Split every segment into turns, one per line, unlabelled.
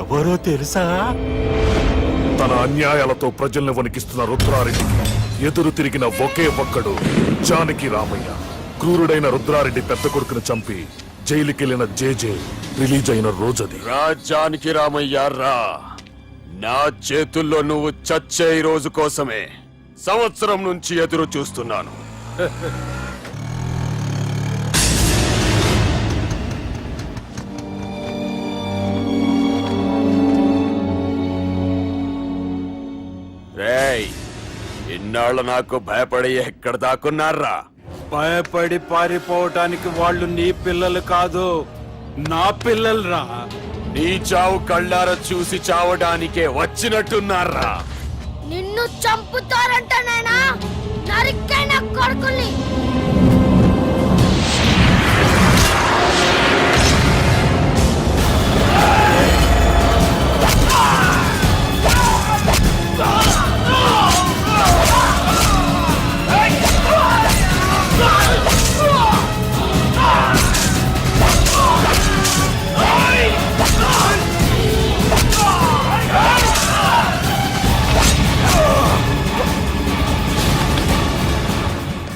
ఎవరో తెలుసా?
తన అన్యాయాలతో ప్రజల్ని వణికిస్తున్న రుద్రారెడ్డికి ఎదురు తిరిగిన ఒకే ఒక్కడు జానకి రామయ్య. క్రూరుడైన రుద్రారెడ్డి పెద్ద కొడుకును చంపి జైలుకెళ్లిన జేజే రిలీజ్ అయిన రోజది.
రా జానకి రామయ్య రా. నా చేతుల్లో నువ్వు చచ్చే రోజు కోసమే సంవత్సరం నుంచి ఎదురు చూస్తున్నాను. రేయ్, ఇన్నాళ్ళు నాకు భయపడి ఎక్కడ దాక్కున్నారా?
భయపడి పారిపోవటానికి వాళ్ళు నీ పిల్లలు కాదు, నా పిల్లలు రా.
నీ చావు కళ్ళారా చూసి చావడానికే వచ్చినట్టున్నారా?
నిన్ను చంపుతారంట నేనా నరికైన కొడుకుల్ని.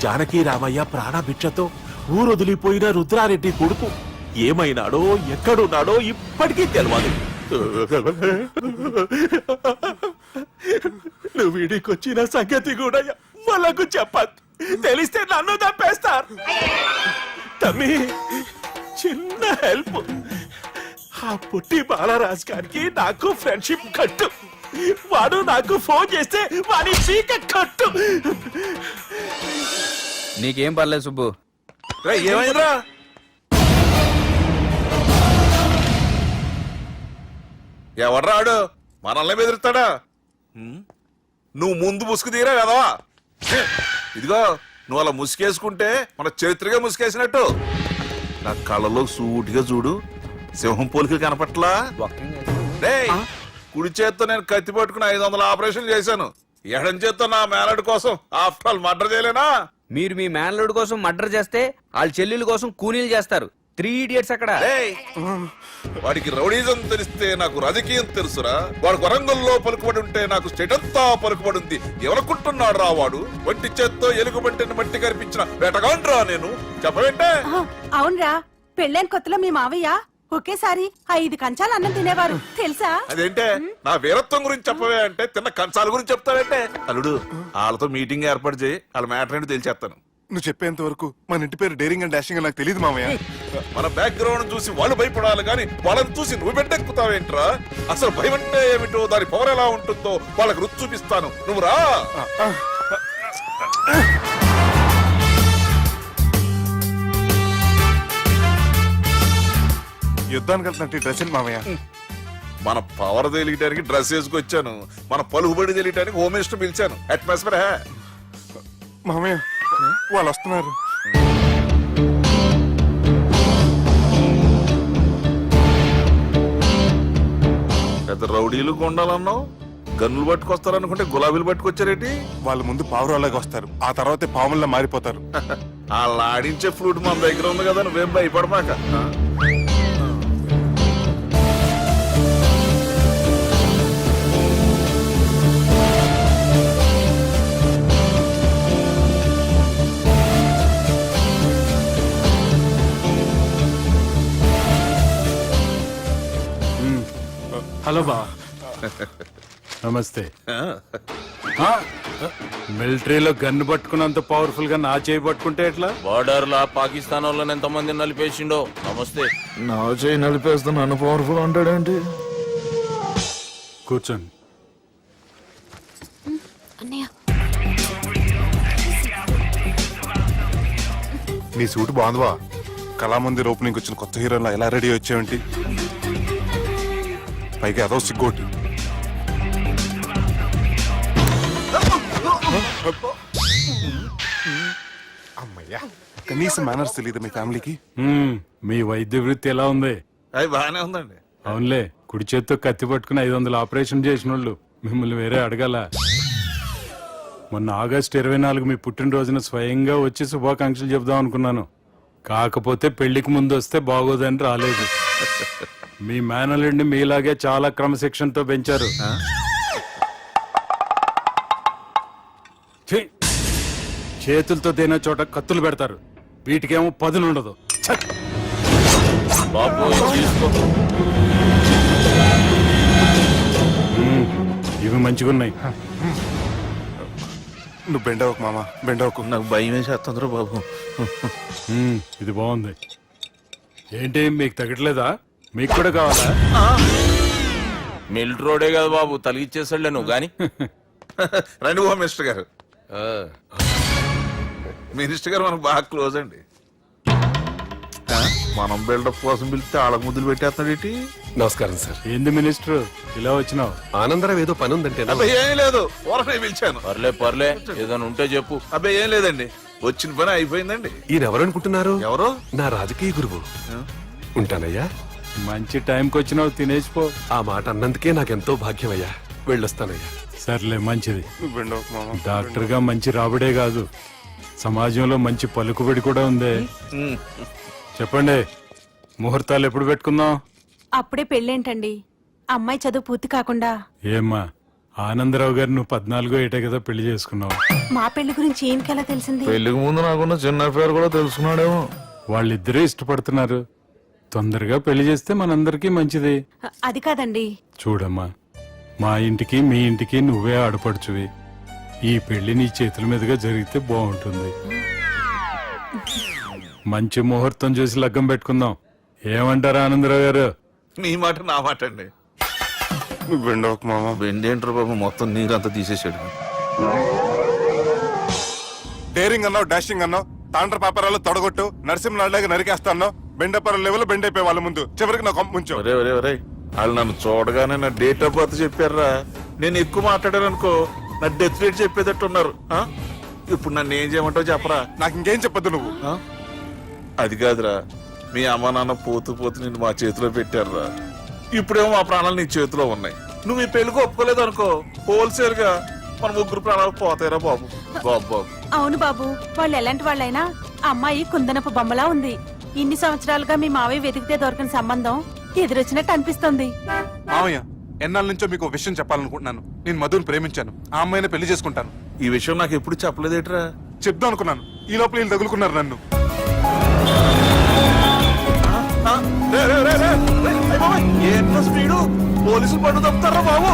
జానకి రామయ్య ప్రాణభిక్షతో ఊరొదిలిపోయిన రుద్రారెడ్డి కొడుకు ఏమైనాడో ఎక్కడున్నాడో ఇప్పటికీ తెలియదు. నువ్వు వీడికొచ్చిన సంగతి కూడా వాళ్ళకు చెప్పద్దు. తెలిస్తే నన్ను తప్పేస్తారు. తమ్మి, చిన్న హెల్ప్. ఆ పుట్టి బాలరాజ్ గారికి నాకు ఫ్రెండ్షిప్ కట్టు. వాడు నాకు ఫోన్ చేస్తే వాడి చీక కట్టు.
నీకేం పర్లేదు సుబ్బు.
ఏమైందిరా?
ఎవడ్రాడు మనల్ని బెదిరిస్తాడా? నువ్వు ముందు ముసుగు తీరా కదా. ఇదిగో నువ్వు అలా ముసుకేసుకుంటే మన చరిత్రగా ముసుకేసినట్టు. నా కళ్ళలో సూటిగా చూడు, సింహం పోలికలు కనపట్లా. కుడి చేత్తో నేను కత్తి పట్టుకుని 500 ఆపరేషన్లు చేశాను. ఎడం చేత్తో నా మేనడు కోసం ఆఫ్టర్ ఆల్ మర్డర్ చేయలేనా?
మీరు మీ మేనల్లుడి కోసం మర్డర్ చేస్తే వాళ్ళ చెల్లెల కోసం కూనీలు చేస్తారు. 3 ఇడియట్స్ అక్కడ.
వాడికి రౌడీజం తెలిస్తే నాకు రాజకీయం తెలుసురా. వాడు వరంగల్లో పలుకుబడి ఉంటే నాకు స్టేట్ అంతా పలుకుబడి ఉంది. ఎవరుకుంటున్నాడు రా వాడు? వంటి చేత్తో ఎలుగుబంటిని మట్టి కనిపించిన వేటగాండ్రా నేను. చెప్పవేంటే?
అవునరా, పెళ్ళైన కొత్తలో మీ మావయ్య ఒకేసారి 5 కంచాలు అన్నం తినేవారు తెలుసా?
అదేంటే నా వీరత్వం గురించి చెప్పవే అంటే తిన్న కంచాల గురించి చెప్తావేంటే? అల్లుడు, వాళ్ళతో మీటింగ్ ఏర్పాటు చేయి. వాళ్ళ మ్యాటర్ ఏంటో తెలిసేస్తాను.
నువ్వు చెప్పేంత వరకు మన ఇంటి పేరు డేరింగ్ అండ్ డాషింగ్ నాకు తెలియదు మామయ్య.
మన బ్యాక్గ్రౌండ్ చూసి వాళ్ళు భయపడాలి గాని వాళ్ళని చూసి నువ్వు బిడ్డెక్కుతావేంట్రా? అసలు భయం అంటే ఏమిటో, దాని పవర్ ఎలా ఉంటుందో వాళ్ళకి రుచి చూపిస్తాను. నువ్వు రా.
యుద్ధానికి వెళ్తున్నట్టు డ్రెస్ ఏంటి మామయ్య?
మన పవర్ తెలియటానికి డ్రెస్ వేసుకొచ్చాను. మన పలుకుబడి తెలియటానికి హోమ్ మినిస్టర్ పిలిచాను. అట్మాస్ఫియర్
మామయ్య వాళ్ళు వస్తున్నారు.
పెద్ద రౌడీలు కొండాలన్నావు, గన్నులు పట్టుకొస్తారనుకుంటే గులాబీలు పట్టుకొచ్చారేంటి?
వాళ్ళ ముందు పావురాలాగా వస్తారు, ఆ తర్వాతే పాముల్లా మారిపోతారు.
వాళ్ళు ఆడించే ఫ్లూట్ మన దగ్గర ఉంది కదా, నువ్వేం భయపడమాక.
హలో బా, నమస్తే. మిలిటరీలో గన్ను పట్టుకున్నంత పవర్ఫుల్ గా నా చేయి పట్టుకుంటే ఎట్లా?
బార్డర్ లా పాకిస్తాన్ వాళ్ళని ఎంతమంది నలిపేసిండో. నమస్తే.
నా చేయి నలిపేస్తే నన్ను పవర్ఫుల్ అంటాడేంటి?
కూర్చోండి.
నీ సూట్ బాగుందివా. కళామందిర్ ఓపెనింగ్ వచ్చిన కొత్త హీరోలా ఎలా రెడీ వచ్చావేంటి? పైగా అదో సిగ్గోటి. అమ్మయ్యా, కనీసం మేనర్స్ తెలియదు మీ ఫ్యామిలీకి.
మీ వైద్య వృత్తి ఎలా ఉంది?
అది బాగానే ఉందండి.
అవునులే, కుడి చేత్తో కత్తి పట్టుకుని 500 ఆపరేషన్ చేసిన వాళ్ళు మిమ్మల్ని వేరే అడగాల. మొన్న ఆగస్టు 24 మీ పుట్టినరోజున స్వయంగా వచ్చి శుభాకాంక్షలు చెబుదాం అనుకున్నాను. కాకపోతే పెళ్లికి ముందు వస్తే బాగోదని రాలేదు. మీ మేనల్ని మీలాగే చాలా క్రమశిక్షణతో పెంచారు. ఛీ! చేతులతో దేన చోట కత్తులు పెడతారు, వీటికేమో పదులు ఉండదు. ఛ! ఇవి మంచిగున్నాయి.
నువ్వు బెండవకు మామ, బెండవకు.
నాకు భయం వేసేస్తుందిరా బాబు.
ఇది బాగుంది. ఏంటి మీకు తగ్గట్లేదా? మీకు కూడా కావాలా?
మిల్ట్ రోడే కదా బాబు, తలిగిచ్చేసాడులే నువ్వు గాని.
రండి బాబు మినిస్టర్ గారు. మినిస్టర్ గారు మనకు బాగా క్లోజ్ అండి. మనం బిల్డప్ కోసం పిలిస్తే ఆళ్ళకు ముద్దులు పెట్టేస్తున్నాడు ఏంటి?
నమస్కారం సార్.
ఏంది మినిస్టర్ ఇలా వచ్చినావు?
ఆనందరావు ఏదో పని ఉందంటే
అబ్బాయి ఏం లేదు, ఊరకనే పిలిచాను.
పర్లే ఏదైనా ఉంటే చెప్పు.
అబ్బాయి ఏం లేదండి, వచ్చిన పని అయిపోయిందండి.
ఈయన ఎవరు అనుకుంటున్నారు?
ఎవరు?
నా రాజకీయ గురువు. ఉంటానయ్యా.
మంచి టైంకి వచ్చినావు, తినేసిపో.
ఆ మాట అన్నందుకే నాకెంతో భాగ్యమయ్యా. వెళ్ళొస్తానయ్యా.
సర్లే, మంచిది.
నువ్వు బెండవకు మామ.
డాక్టర్ గా మంచి రాబడే కాదు, సమాజంలో మంచి పలుకుబడి కూడా ఉంది. చెప్పండి, ముహూర్తాలు ఎప్పుడు పెట్టుకుందాం?
అప్పుడే పెళ్ళేంటండి, అమ్మాయి చదువు పూర్తి కాకుండా.
ఏమ్మా, ఆనందరావు గారు నువ్వు 14 ఏటే కదా పెళ్లి చేసుకున్నావు.
మా పెళ్లి గురించి ఈయనకెలా తెలిసింది?
పెళ్లికి ముందు నాకున్న చిన్న పేరు కూడా తెలుసుకున్నాడేమో.
వాళ్ళిద్దరే ఇష్టపడుతున్నారు, తొందరగా పెళ్లి చేస్తే మనందరికీ మంచిది.
అది కాదండి.
చూడమ్మా, మా ఇంటికి మీ ఇంటికి నువ్వే ఆడపడుచువి. ఈ పెళ్లి నీ చేతుల మీదుగా జరిగితే బాగుంటుంది. మంచి ముహూర్తం చూసి లగ్గం పెట్టుకుందాం. ఏమంటారు ఆనందరావు గారు?
నీ మాట నా మాట అండి.
నువ్వు బెండవకు మామ.
బెండేంటారు బాబు, మొత్తం నీరంతా తీసేసాడు.
డేరింగ్ అన్నావు, డాషింగ్ అన్నావు, తాండ్ర పాపరాలు తొడగొట్టు, నరసింహనాయుడులాగా నరికేస్తా అన్నావు. బెండపర లెవెల్ బెండ్ అయిపోయి వాళ్ళ ముందు చివరికి నా కొంప ముంచు.
ఒరే ఒరే ఒరే, వాళ్ళు నన్ను చూడగానే నా డేట్ ఆఫ్ బర్త్ చెప్పారా? నేను ఎక్కువ మాట్లాడాను అనుకో, నా డెత్ రేట్ చెప్పేటట్టున్నారు. ఇప్పుడు నన్ను ఏం చేయమంటావు చెప్పరా?
నాకు ఇంకేం చెప్పొద్దు నువ్వు.
అది కాదురా, మీ అమ్మ నాన్న పోతూ పోతూ నిన్ను మా చేతిలో పెట్టారురా. ఇప్పుడేమో మా ప్రాణాలు నీ చేతిలో ఉన్నాయి. నువ్వు ఈ పెళ్లికి ఒప్పుకోలేదు అనుకో, హోల్సేల్ గా మన ముగ్గురు ప్రాణాలు పోతాయిరా బాబు. బాబు బాబు.
అవును బాబు, వాళ్ళు ఎలాంటి వాళ్ళైనా అమ్మాయి కుందనపు బొమ్మలా ఉంది. ఇన్ని సంవత్సరాలుగా మీ మావయ్య వెతికితే దొరకని సంబంధం ఎదురొచ్చినట్టు అనిపిస్తుంది.
మామయ్య, ఎన్నాళ్ళ నుంచో మీకు విషయం చెప్పాలనుకుంటున్నాను. నేను మధుని ప్రేమించాను, ఆ అమ్మాయిని పెళ్లి చేసుకుంటాను.
ఈ విషయం నాకు ఎప్పుడు చెప్పలేదేట్రా?
చెప్దాం అనుకున్నాను, ఈ లోపల వీళ్ళు తగులుకున్నారు నన్ను.
ఏంట్రా స్పీడు? పోలీసులు పట్టు తప్పుతారా బాబు?